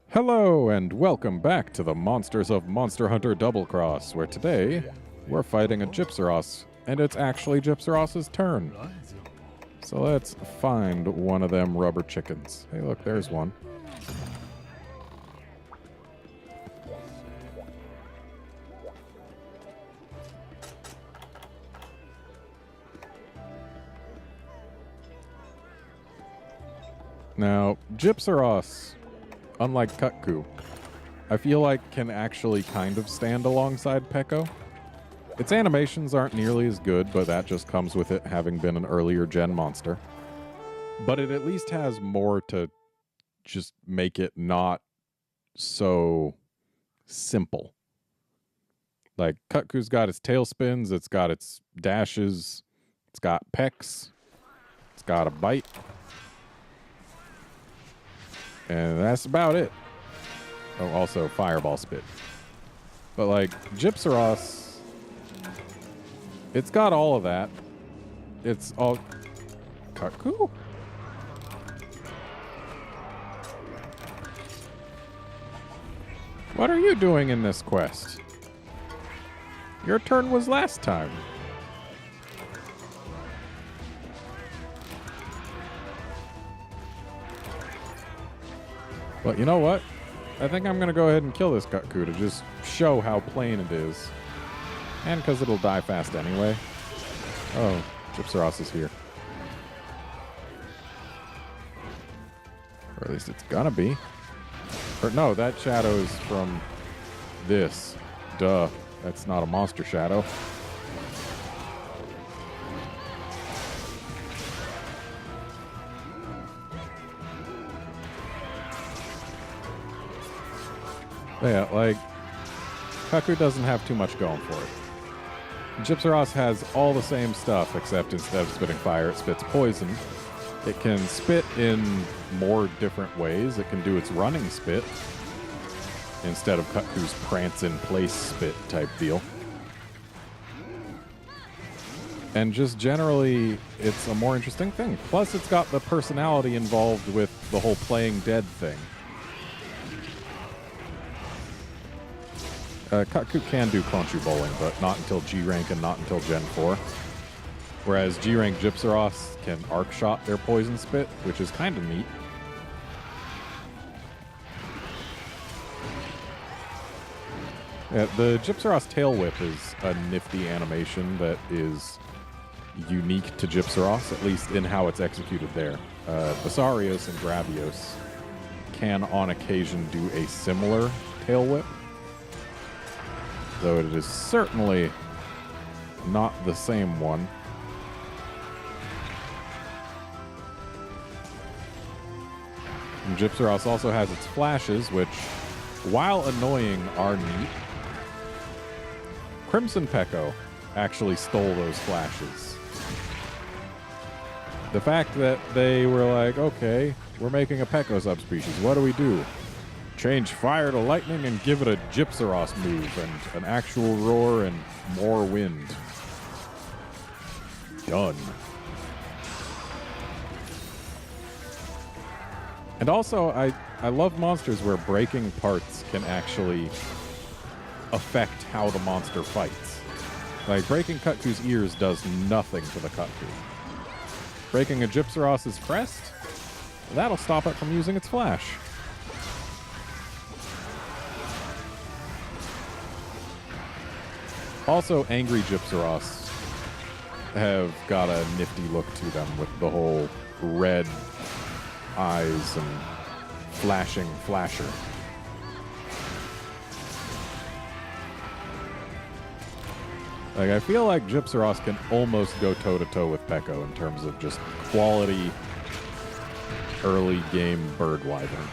Hello and welcome back to the Monsters of Monster Hunter Double Cross, where today we're fighting a Gypceros, and it's actually Gypceros' turn. So let's find one of them rubber chickens. Hey look, there's one. Now, Gypceros, unlike Kutku, I feel like can actually kind of stand alongside Peko. Its animations aren't nearly as good, but that just comes with it having been an earlier gen monster. But it at least has more to just make it not so simple. Like, Kutku's got its tail spins, it's got its dashes, it's got pecks, it's got a bite. And that's about it. Oh, also fireball spit. But like, Gypceros, it's got all of that. It's all... Kutku? What are you doing in this quest? Your turn was last time. But you know what? I think I'm going to go ahead and kill this Kutku to just show how plain it is. And because it'll die fast anyway. Oh, Gypceros is here. Or at least it's gonna be. Or no, that shadow is from this. Duh. That's not a monster shadow. Yeah, like, Kutku doesn't have too much going for it. Gypceros has all the same stuff, except instead of spitting fire, it spits poison. It can spit in more different ways. It can do its running spit, instead of Kutku's prance-in-place spit type deal. And just generally, it's a more interesting thing. Plus, it's got the personality involved with the whole playing dead thing. Kutku can do Crunchy Bowling, but not until G-Rank and not until Gen 4. Whereas G-Rank Gypceros can arc shot their poison spit, which is kind of neat. Yeah, the Gypceros Tail Whip is a nifty animation that is unique to Gypceros, at least in how it's executed there. Basarios and Gravios can on occasion do a similar Tail Whip, though it is certainly not the same one. And Gypceros also has its flashes, which, while annoying, are neat. Crimson Peko actually stole those flashes. The fact that they were like, okay, we're making a Peko subspecies, what do we do? Change fire to lightning and give it a Gypceros move and an actual roar and more wind. Done. And also, I love monsters where breaking parts can actually affect how the monster fights. Like, breaking Kutku's ears does nothing to the Kutku. Breaking a Gypceros' crest? That'll stop it from using its flash. Also, angry Gypceros have got a nifty look to them with the whole red eyes and flashing flasher. Like, I feel like Gypceros can almost go toe-to-toe with Peko in terms of just quality early game bird wyvern.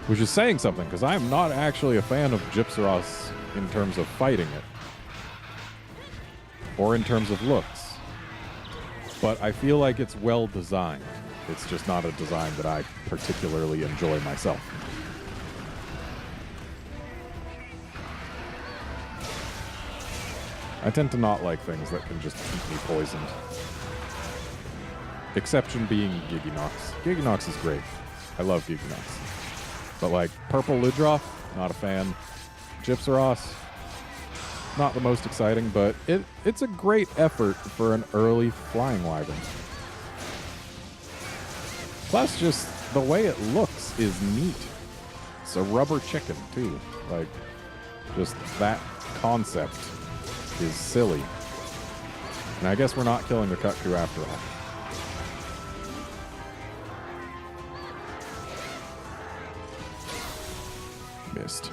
Which is saying something, because I'm not actually a fan of Gypceros in terms of fighting it. Or in terms of looks. But I feel like it's well designed. It's just not a design that I particularly enjoy myself. I tend to not like things that can just keep me poisoned. Exception being Giginox. Giginox is great. I love Giginox. But like purple Ludroth, not a fan. Gypceros, not the most exciting, but it's a great effort for an early flying wyvern. Plus, just the way it looks is neat. It's a rubber chicken, too. Like, just that concept is silly. And I guess we're not killing the Cuckoo after all. Missed.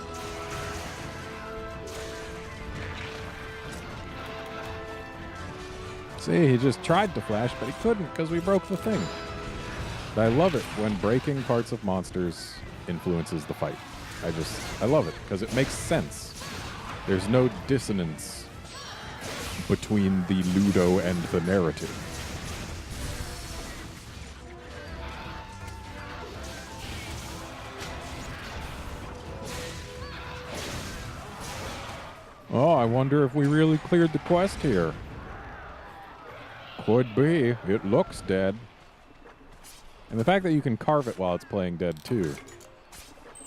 See, he just tried to flash, but he couldn't because we broke the thing. But I love it when breaking parts of monsters influences the fight. I love it because it makes sense. There's no dissonance between the Ludo and the narrative. Oh, I wonder if we really cleared the quest here. Could be. It looks dead. And the fact that you can carve it while it's playing dead, too,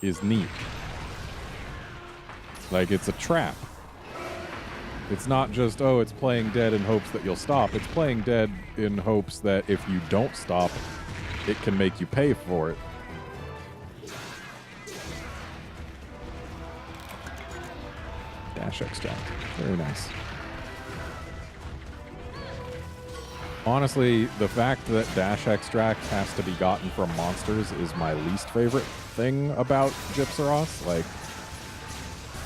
is neat. Like, it's a trap. It's not just, oh, it's playing dead in hopes that you'll stop. It's playing dead in hopes that if you don't stop, it can make you pay for it. Dash extract. Very nice. Honestly, the fact that dash extract has to be gotten from monsters is my least favorite thing about Gypceros. Like,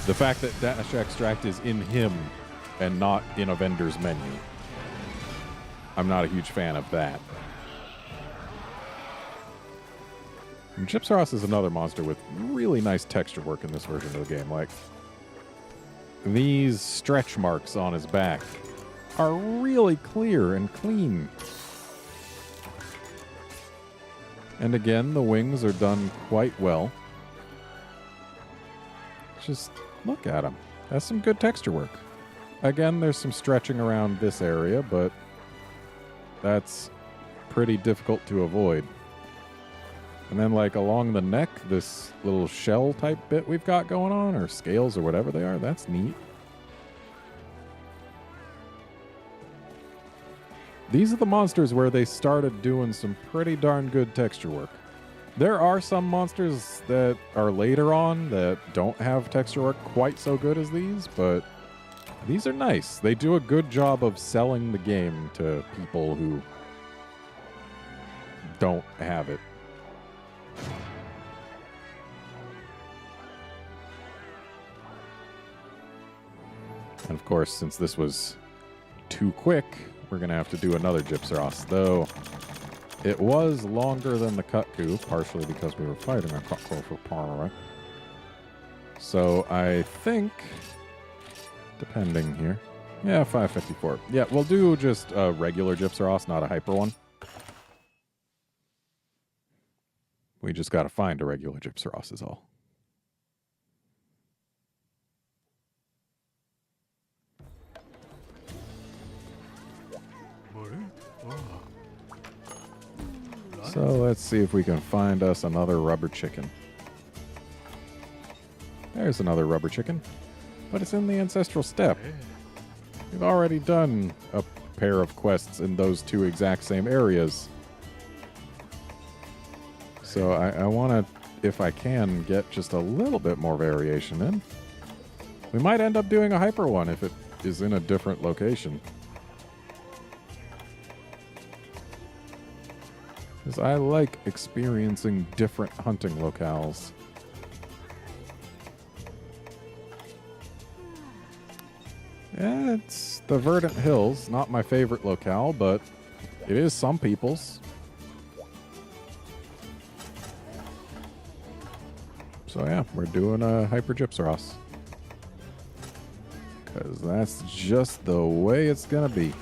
the fact that dash extract is in him and not in a vendor's menu. I'm not a huge fan of that. And Gypceros is another monster with really nice texture work in this version of the game. Like, these stretch marks on his back are really clear and clean. And again, the wings are done quite well. Just look at him. That's some good texture work. Again, there's some stretching around this area, but that's pretty difficult to avoid. And then, like, along the neck, this little shell type bit we've got going on, or scales or whatever they are, that's neat. These are the monsters where they started doing some pretty darn good texture work. There are some monsters that are later on that don't have texture work quite so good as these, but these are nice. They do a good job of selling the game to people who don't have it. And of course, since this was too quick, we're going to have to do another Gypceros, though it was longer than the Cuckoo, partially because we were fighting a Cuckoo for power. So I think, depending here, yeah, 554. Yeah, we'll do just a regular Gypceros, not a hyper one. We just got to find a regular Gypceros is all. So let's see if we can find us another rubber chicken. There's another rubber chicken, but it's in the ancestral steppe. We've already done a pair of quests in those two exact same areas. So I want to, if I can, get just a little bit more variation in. We might end up doing a hyper one if it is in a different location. Because I like experiencing different hunting locales. Yeah, it's the Verdant Hills. Not my favorite locale, but it is some people's. So yeah, we're doing a Hyper Gypceros. Because that's just the way it's going to be.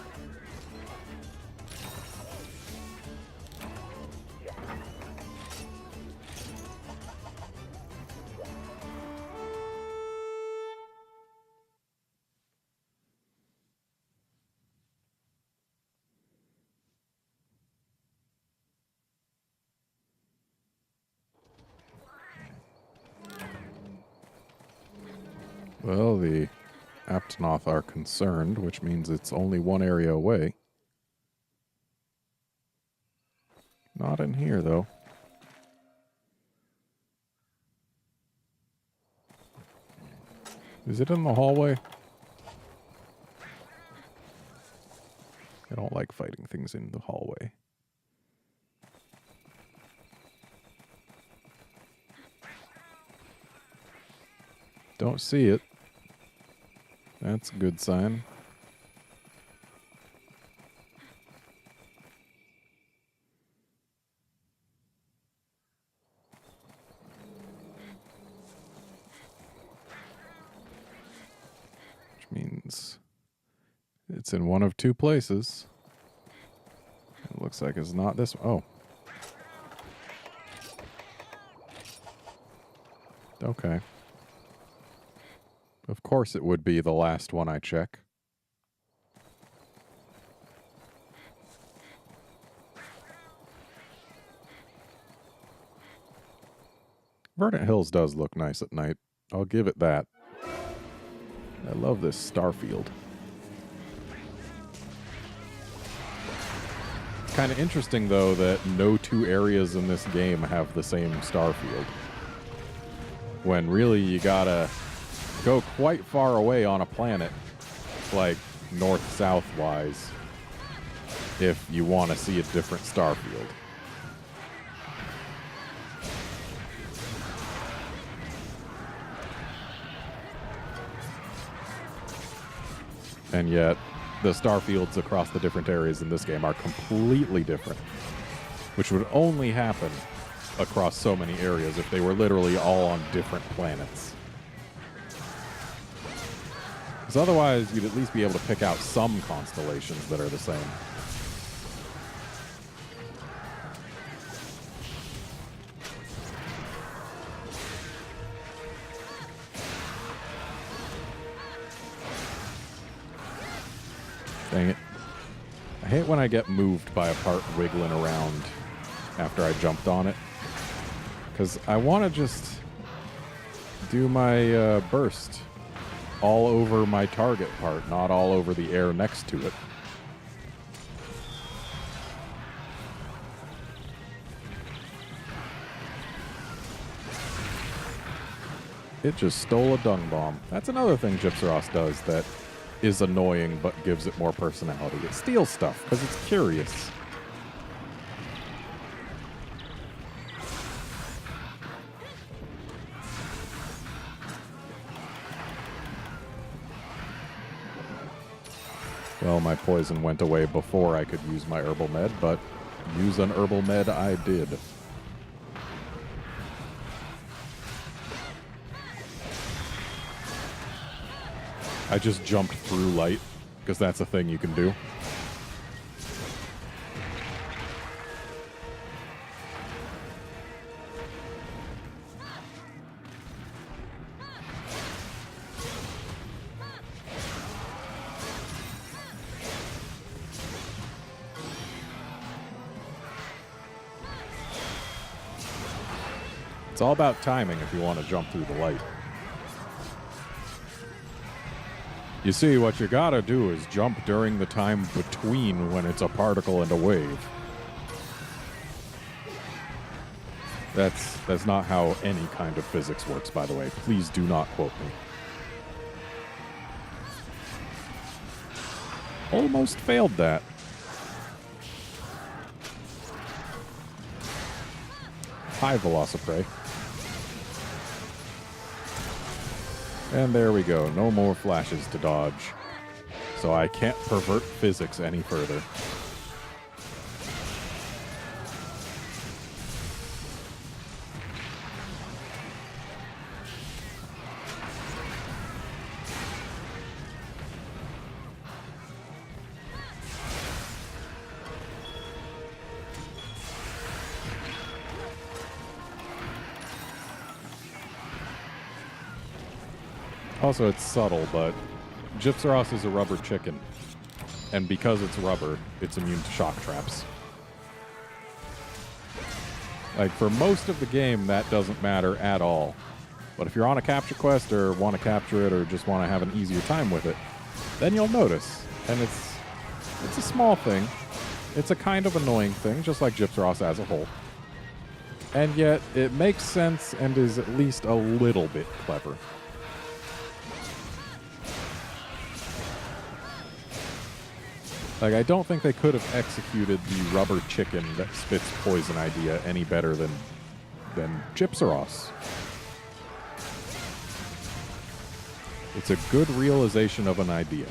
Well, the Aptonoth are concerned, which means it's only one area away. Not in here, though. Is it in the hallway? I don't like fighting things in the hallway. Don't see it. That's a good sign. Which means it's in one of two places. It looks like it's not this one. Oh. Okay. Of course it would be the last one I check. Verdant Hills does look nice at night. I'll give it that. I love this star field. Kind of interesting, though, that no two areas in this game have the same star field. When really you gotta go quite far away on a planet, like north-south wise, if you want to see a different star field. And yet, the star fields across the different areas in this game are completely different, which would only happen across so many areas if they were literally all on different planets. Because otherwise, you'd at least be able to pick out some constellations that are the same. Dang it. I hate when I get moved by a part wiggling around after I jumped on it. Because I want to just do my burst all over my target part, not all over the air next to it. It just stole a dung bomb. That's another thing Gypceros does that is annoying but gives it more personality. It steals stuff because it's curious. Well, my poison went away before I could use my herbal med, but use an herbal med I did. I just jumped through light, because that's a thing you can do. It's all about timing if you want to jump through the light. You see, what you gotta do is jump during the time between when it's a particle and a wave. That's not how any kind of physics works, by the way. Please do not quote me. Almost failed that. Hi, Velociprey. And there we go. No more flashes to dodge. So I can't pervert physics any further. Also, it's subtle, but Gypceros is a rubber chicken. And because it's rubber, it's immune to shock traps. Like, for most of the game, that doesn't matter at all. But if you're on a capture quest or want to capture it or just want to have an easier time with it, then you'll notice. And it's a small thing. It's a kind of annoying thing, just like Gypceros as a whole. And yet, it makes sense and is at least a little bit clever. Like, I don't think they could have executed the rubber chicken that spits poison idea any better than Gypceros. It's a good realization of an idea.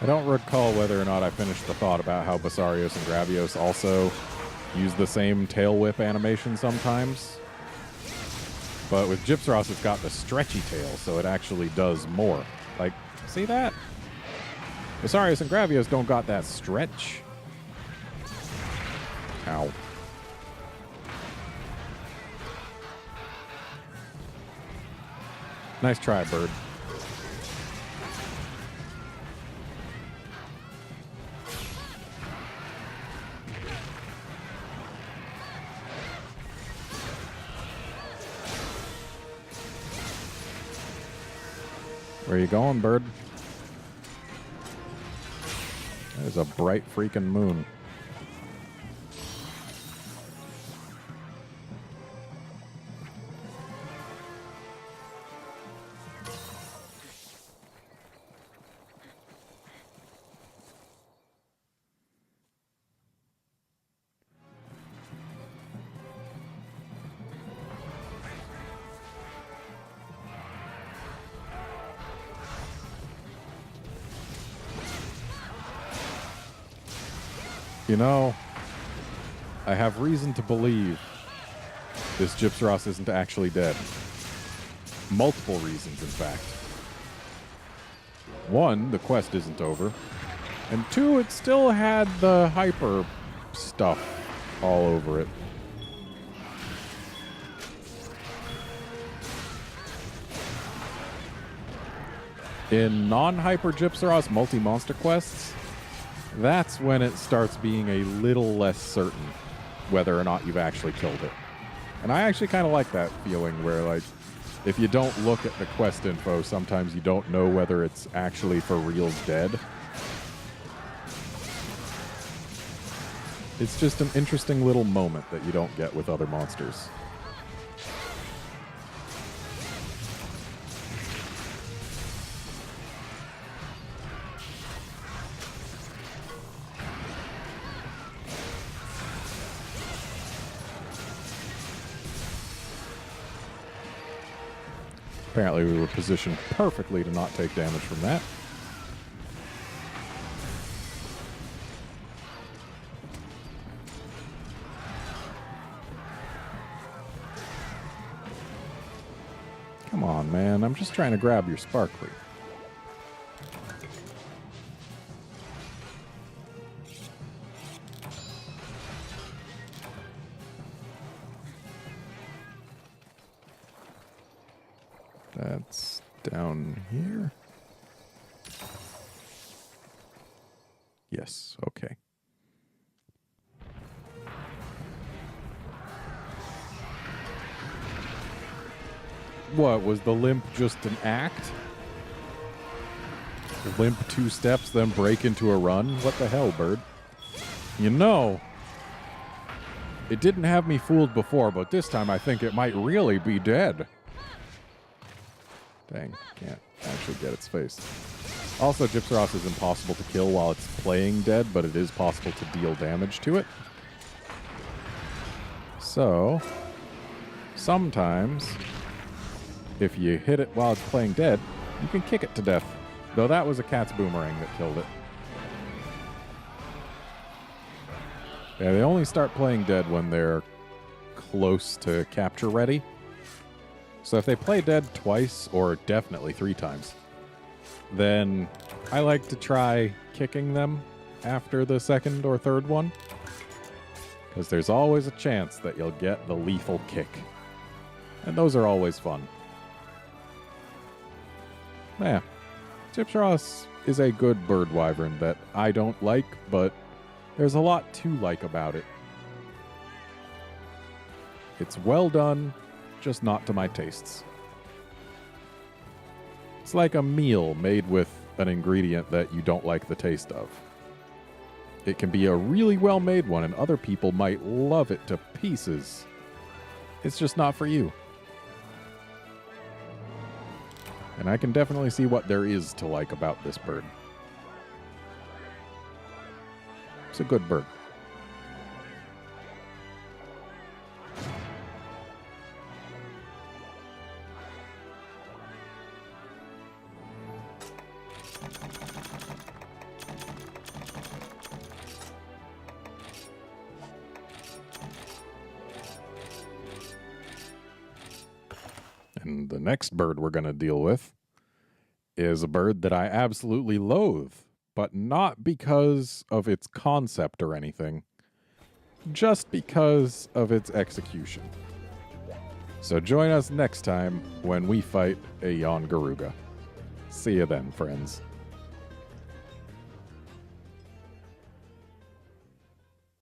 I don't recall whether or not I finished the thought about how Basarios and Gravios also use the same tail whip animation sometimes. But with Gypceros, it's got the stretchy tail, so it actually does more. Like, see that? Basarios and Gravios don't got that stretch. Ow. Nice try, bird. Where you going, bird? That is a bright freaking moon. You know, I have reason to believe this Gypceros isn't actually dead. Multiple reasons, in fact. One, the quest isn't over. And two, it still had the hyper stuff all over it. In non-hyper Gypceros multi-monster quests, that's when it starts being a little less certain whether or not you've actually killed it. And I actually kind of like that feeling where, like, if you don't look at the quest info, sometimes you don't know whether it's actually for real dead. It's just an interesting little moment that you don't get with other monsters. Apparently we were positioned perfectly to not take damage from that. Come on, man. I'm just trying to grab your sparkly. That's down here. Yes, okay. What, was the limp just an act? Limp 2 steps, then break into a run? What the hell, bird? You know, it didn't have me fooled before, but this time I think it might really be dead. Dang, can't actually get its face. Also, Gypceros is impossible to kill while it's playing dead, but it is possible to deal damage to it. So, sometimes, if you hit it while it's playing dead, you can kick it to death. Though that was a cat's boomerang that killed it. Yeah, they only start playing dead when they're close to capture ready. So if they play dead twice, or definitely 3 times, then I like to try kicking them after the second or third one. Because there's always a chance that you'll get the lethal kick. And those are always fun. Yeah. Gypceros is a good bird wyvern that I don't like, but there's a lot to like about it. It's well done, just not to my tastes. It's like a meal made with an ingredient that you don't like the taste of. It can be a really well-made one, and other people might love it to pieces. It's just not for you. And I can definitely see what there is to like about this bird. It's a good bird. And the next bird we're going to deal with is a bird that I absolutely loathe, but not because of its concept or anything, just because of its execution. So join us next time when we fight a Yongaruga. See you then, friends.